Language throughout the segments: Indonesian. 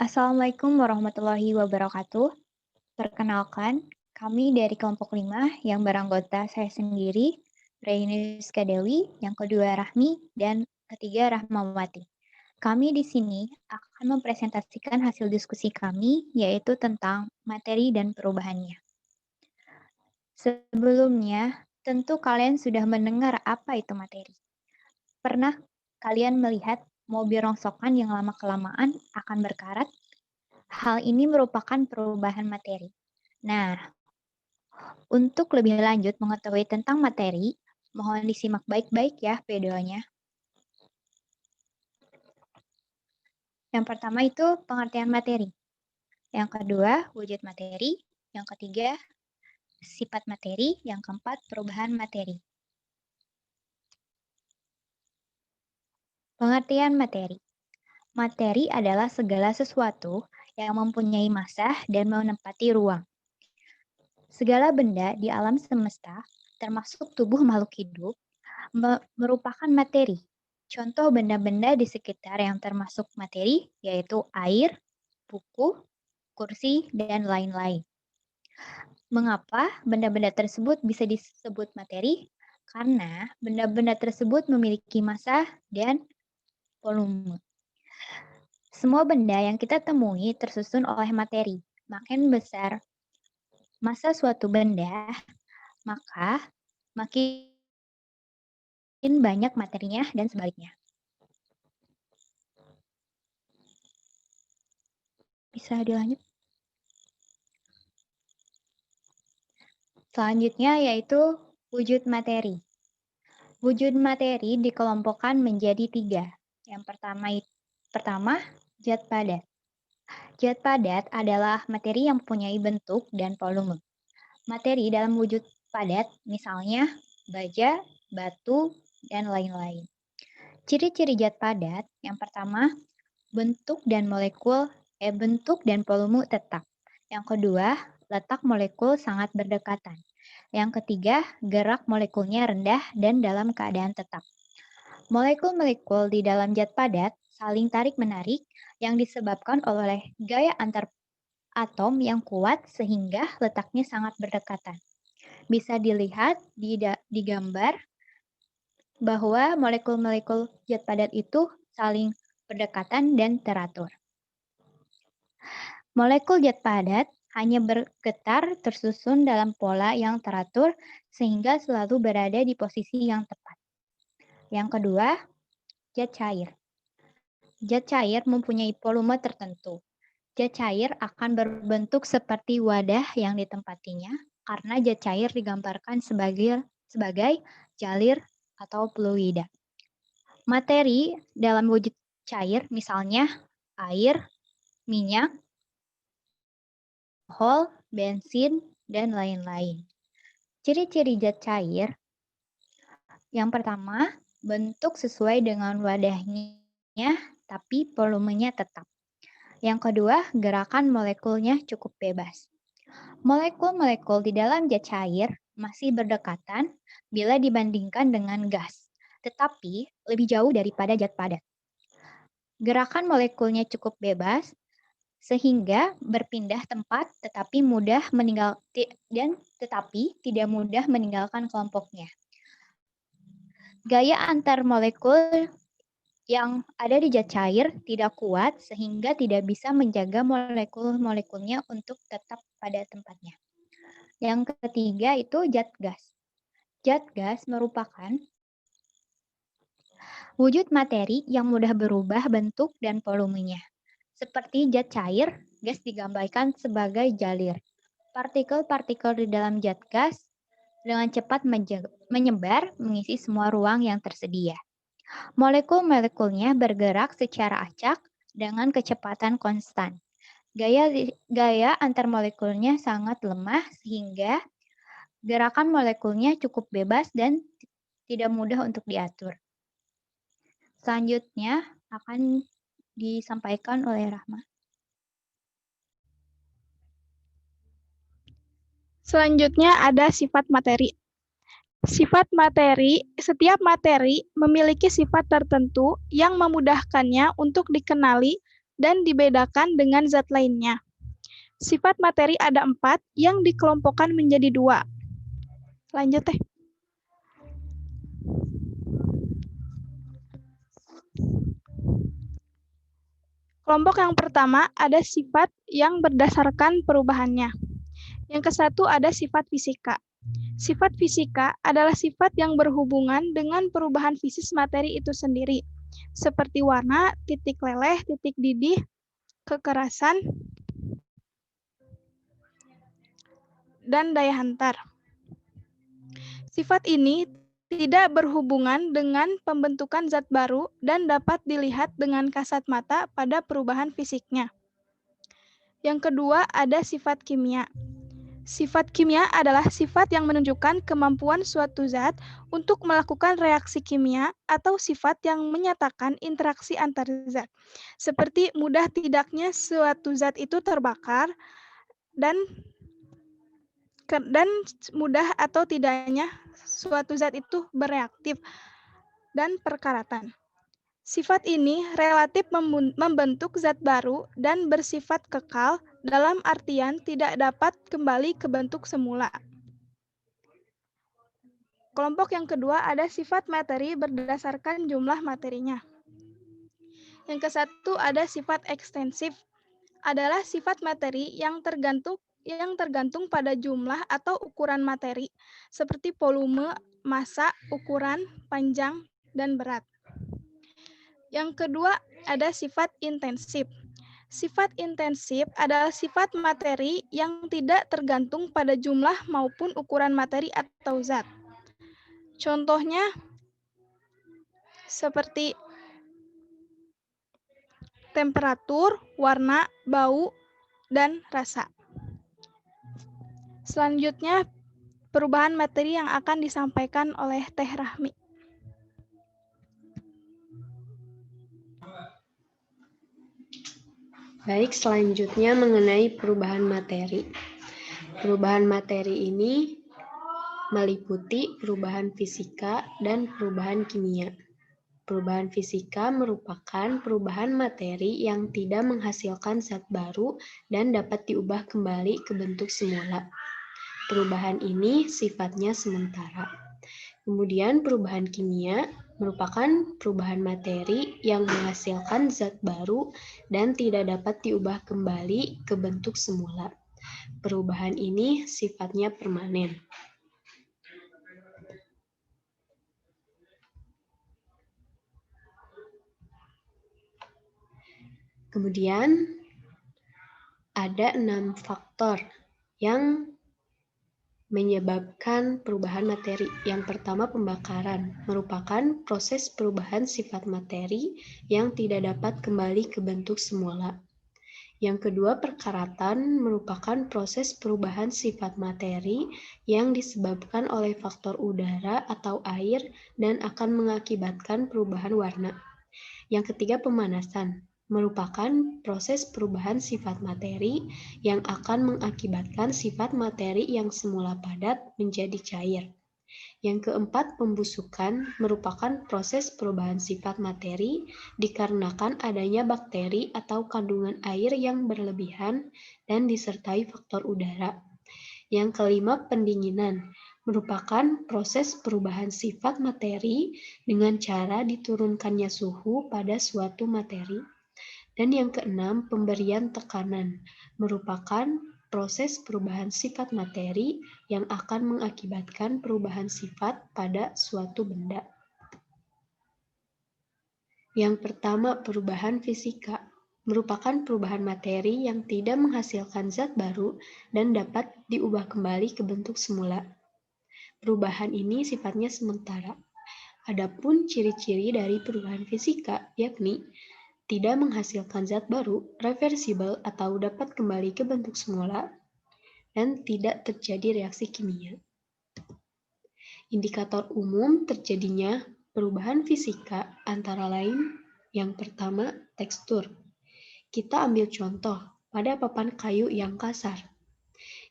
Assalamualaikum warahmatullahi wabarakatuh. Perkenalkan, kami dari kelompok 5 yang beranggota saya sendiri, Reyniska Dewi, yang kedua Rahmi, dan ketiga Rahmawati. Kami di sini akan mempresentasikan hasil diskusi kami, yaitu tentang materi dan perubahannya. Sebelumnya, tentu kalian sudah mendengar apa itu materi. Pernah kalian melihat mobil rongsokan yang lama-kelamaan akan berkarat? Hal ini merupakan perubahan materi. Nah, untuk lebih lanjut mengetahui tentang materi, mohon disimak baik-baik ya videonya. Yang pertama itu pengertian materi. Yang kedua, wujud materi. Yang ketiga, sifat materi. Yang keempat, perubahan materi. Pengertian materi. Materi adalah segala sesuatu yang mempunyai massa dan menempati ruang. Segala benda di alam semesta, termasuk tubuh makhluk hidup, merupakan materi. Contoh benda-benda di sekitar yang termasuk materi yaitu air, buku, kursi, dan lain-lain. Mengapa benda-benda tersebut bisa disebut materi? Karena benda-benda tersebut memiliki massa dan volume. Semua benda yang kita temui tersusun oleh materi. Makin besar massa suatu benda, maka makin banyak materinya dan sebaliknya. Bisa dilanjut? Selanjutnya yaitu wujud materi. Wujud materi dikelompokkan menjadi 3. Yang pertama, zat padat. Zat padat adalah materi yang mempunyai bentuk dan volume. Materi dalam wujud padat misalnya baja, batu, dan lain-lain. Ciri-ciri zat padat yang pertama, bentuk dan volume tetap. Yang kedua, letak molekul sangat berdekatan. Yang ketiga, gerak molekulnya rendah dan dalam keadaan tetap. Molekul-molekul di dalam zat padat saling tarik-menarik yang disebabkan oleh gaya antar atom yang kuat sehingga letaknya sangat berdekatan. Bisa dilihat di gambar bahwa molekul-molekul zat padat itu saling berdekatan dan teratur. Molekul zat padat hanya bergetar tersusun dalam pola yang teratur sehingga selalu berada di posisi yang tepat. Yang kedua, zat cair. Zat cair mempunyai volume tertentu. Zat cair akan berbentuk seperti wadah yang ditempatinya karena zat cair digambarkan sebagai jalir atau fluida. Materi dalam wujud cair misalnya air, minyak, alkohol, bensin, dan lain-lain. Ciri-ciri zat cair, yang pertama, bentuk sesuai dengan wadahnya, tapi volumenya tetap. Yang kedua, gerakan molekulnya cukup bebas. Molekul-molekul di dalam zat cair masih berdekatan bila dibandingkan dengan gas, tetapi lebih jauh daripada zat padat. Gerakan molekulnya cukup bebas, sehingga berpindah tempat tetapi tidak mudah meninggalkan kelompoknya. Gaya antar molekul yang ada di zat cair tidak kuat sehingga tidak bisa menjaga molekul-molekulnya untuk tetap pada tempatnya. Yang ketiga itu zat gas. Zat gas merupakan wujud materi yang mudah berubah bentuk dan volumenya. Seperti zat cair, gas digambarkan sebagai jalir. Partikel-partikel di dalam zat gas dengan cepat menyebar mengisi semua ruang yang tersedia. Molekul-molekulnya bergerak secara acak dengan kecepatan konstan. Gaya antar molekulnya sangat lemah sehingga gerakan molekulnya cukup bebas dan tidak mudah untuk diatur. Selanjutnya akan disampaikan oleh Rahma. Selanjutnya ada sifat materi. Sifat materi, setiap materi memiliki sifat tertentu yang memudahkannya untuk dikenali dan dibedakan dengan zat lainnya. Sifat materi ada 4 yang dikelompokkan menjadi 2. Lanjut teh. Kelompok yang pertama ada sifat yang berdasarkan perubahannya. Yang ke-1 ada sifat fisika. Sifat fisika adalah sifat yang berhubungan dengan perubahan fisis materi itu sendiri, seperti warna, titik leleh, titik didih, kekerasan, dan daya hantar. Sifat ini tidak berhubungan dengan pembentukan zat baru dan dapat dilihat dengan kasat mata pada perubahan fisiknya. Yang kedua ada sifat kimia. Sifat kimia adalah sifat yang menunjukkan kemampuan suatu zat untuk melakukan reaksi kimia atau sifat yang menyatakan interaksi antar zat, seperti mudah tidaknya suatu zat itu terbakar dan mudah atau tidaknya suatu zat itu bereaktif dan perkaratan. Sifat ini relatif membentuk zat baru dan bersifat kekal dalam artian tidak dapat kembali ke bentuk semula. Kelompok yang kedua ada sifat materi berdasarkan jumlah materinya. Yang ke-1 ada sifat ekstensif, adalah sifat materi yang tergantung pada jumlah atau ukuran materi, seperti volume, massa, ukuran, panjang, dan berat. Yang kedua ada sifat intensif. Sifat intensif adalah sifat materi yang tidak tergantung pada jumlah maupun ukuran materi atau zat. Contohnya seperti temperatur, warna, bau, dan rasa. Selanjutnya, perubahan materi yang akan disampaikan oleh Teh Rahmi. Baik, selanjutnya mengenai perubahan materi. Perubahan materi ini meliputi perubahan fisika dan perubahan kimia. Perubahan fisika merupakan perubahan materi yang tidak menghasilkan zat baru dan dapat diubah kembali ke bentuk semula. Perubahan ini sifatnya sementara. Kemudian perubahan kimia merupakan perubahan materi yang menghasilkan zat baru dan tidak dapat diubah kembali ke bentuk semula. Perubahan ini sifatnya permanen. Kemudian ada 6 faktor yang menyebabkan perubahan materi. Yang pertama, pembakaran merupakan proses perubahan sifat materi yang tidak dapat kembali ke bentuk semula. Yang kedua, perkaratan merupakan proses perubahan sifat materi yang disebabkan oleh faktor udara atau air dan akan mengakibatkan perubahan warna. Yang ketiga, pemanasan merupakan proses perubahan sifat materi yang akan mengakibatkan sifat materi yang semula padat menjadi cair. Yang keempat, pembusukan merupakan proses perubahan sifat materi dikarenakan adanya bakteri atau kandungan air yang berlebihan dan disertai faktor udara. Yang kelima, pendinginan merupakan proses perubahan sifat materi dengan cara diturunkannya suhu pada suatu materi. Dan yang keenam, pemberian tekanan merupakan proses perubahan sifat materi yang akan mengakibatkan perubahan sifat pada suatu benda. Yang pertama, perubahan fisika merupakan perubahan materi yang tidak menghasilkan zat baru dan dapat diubah kembali ke bentuk semula. Perubahan ini sifatnya sementara. Adapun ciri-ciri dari perubahan fisika yakni tidak menghasilkan zat baru, reversibel atau dapat kembali ke bentuk semula, dan tidak terjadi reaksi kimia. Indikator umum terjadinya perubahan fisika antara lain yang pertama, tekstur. Kita ambil contoh pada papan kayu yang kasar.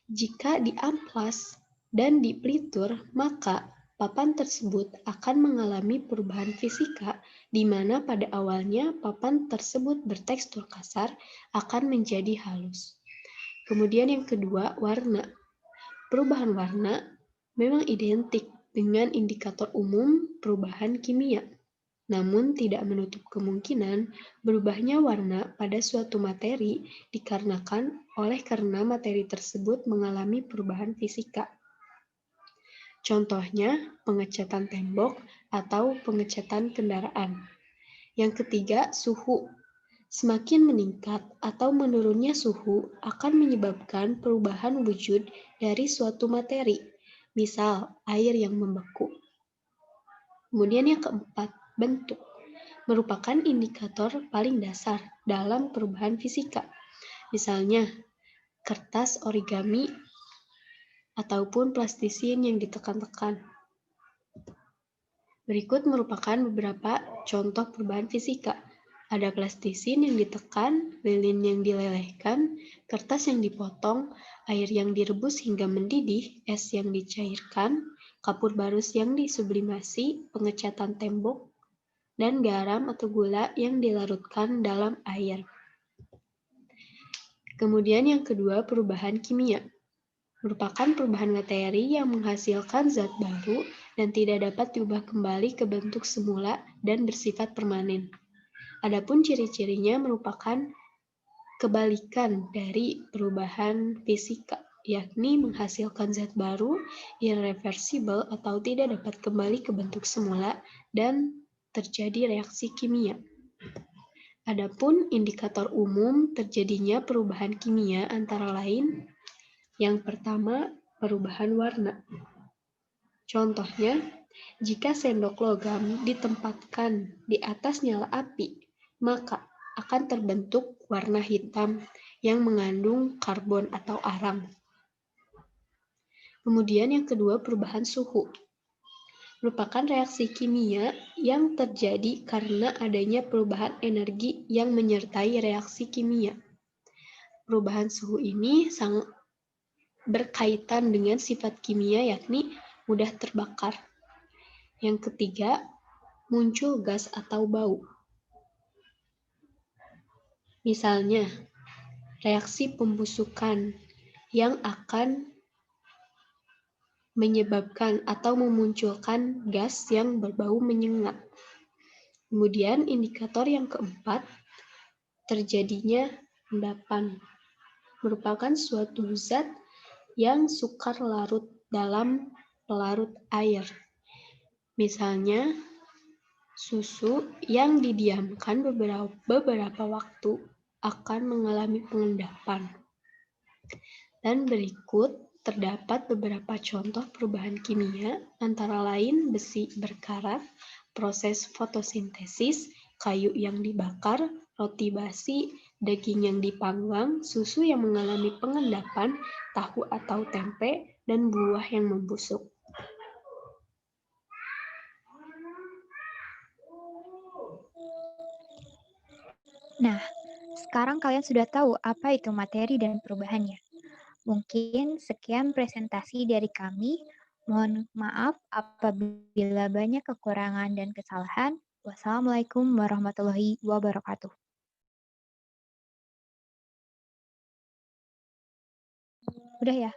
Jika diamplas dan dipelitur, maka papan tersebut akan mengalami perubahan fisika di mana pada awalnya papan tersebut bertekstur kasar akan menjadi halus. Kemudian yang kedua, warna. Perubahan warna memang identik dengan indikator umum perubahan kimia. Namun tidak menutup kemungkinan berubahnya warna pada suatu materi dikarenakan karena materi tersebut mengalami perubahan fisika. Contohnya pengecatan tembok atau pengecatan kendaraan. Yang ketiga, suhu. Semakin meningkat atau menurunnya suhu akan menyebabkan perubahan wujud dari suatu materi, misal air yang membeku. Kemudian yang keempat, bentuk. Merupakan indikator paling dasar dalam perubahan fisika. Misalnya, kertas origami ataupun plastisin yang ditekan-tekan. Berikut merupakan beberapa contoh perubahan fisika. Ada plastisin yang ditekan, lilin yang dilelehkan, kertas yang dipotong, air yang direbus hingga mendidih, es yang dicairkan, kapur barus yang disublimasi, pengecatan tembok, dan garam atau gula yang dilarutkan dalam air. Kemudian yang kedua, perubahan kimia. Merupakan perubahan materi yang menghasilkan zat baru dan tidak dapat diubah kembali ke bentuk semula dan bersifat permanen. Adapun ciri-cirinya merupakan kebalikan dari perubahan fisika, yakni menghasilkan zat baru, irreversible atau tidak dapat kembali ke bentuk semula dan terjadi reaksi kimia. Adapun indikator umum terjadinya perubahan kimia antara lain yang pertama, perubahan warna. Contohnya, jika sendok logam ditempatkan di atas nyala api, maka akan terbentuk warna hitam yang mengandung karbon atau arang. Kemudian yang kedua, perubahan suhu. Merupakan reaksi kimia yang terjadi karena adanya perubahan energi yang menyertai reaksi kimia. Perubahan suhu ini sangat berkaitan dengan sifat kimia yakni mudah terbakar. Yang ketiga, muncul gas atau bau. Misalnya, reaksi pembusukan yang akan menyebabkan atau memunculkan gas yang berbau menyengat. Kemudian indikator yang keempat, terjadinya endapan. Merupakan suatu zat yang sukar larut dalam pelarut air. Misalnya, susu yang didiamkan beberapa waktu akan mengalami pengendapan. Dan berikut terdapat beberapa contoh perubahan kimia, antara lain besi berkarat, proses fotosintesis, kayu yang dibakar, roti basi, daging yang dipanggang, susu yang mengalami pengendapan, tahu atau tempe, dan buah yang membusuk. Nah, sekarang kalian sudah tahu apa itu materi dan perubahannya. Mungkin sekian presentasi dari kami. Mohon maaf apabila banyak kekurangan dan kesalahan. Wassalamualaikum warahmatullahi wabarakatuh. Udah ya?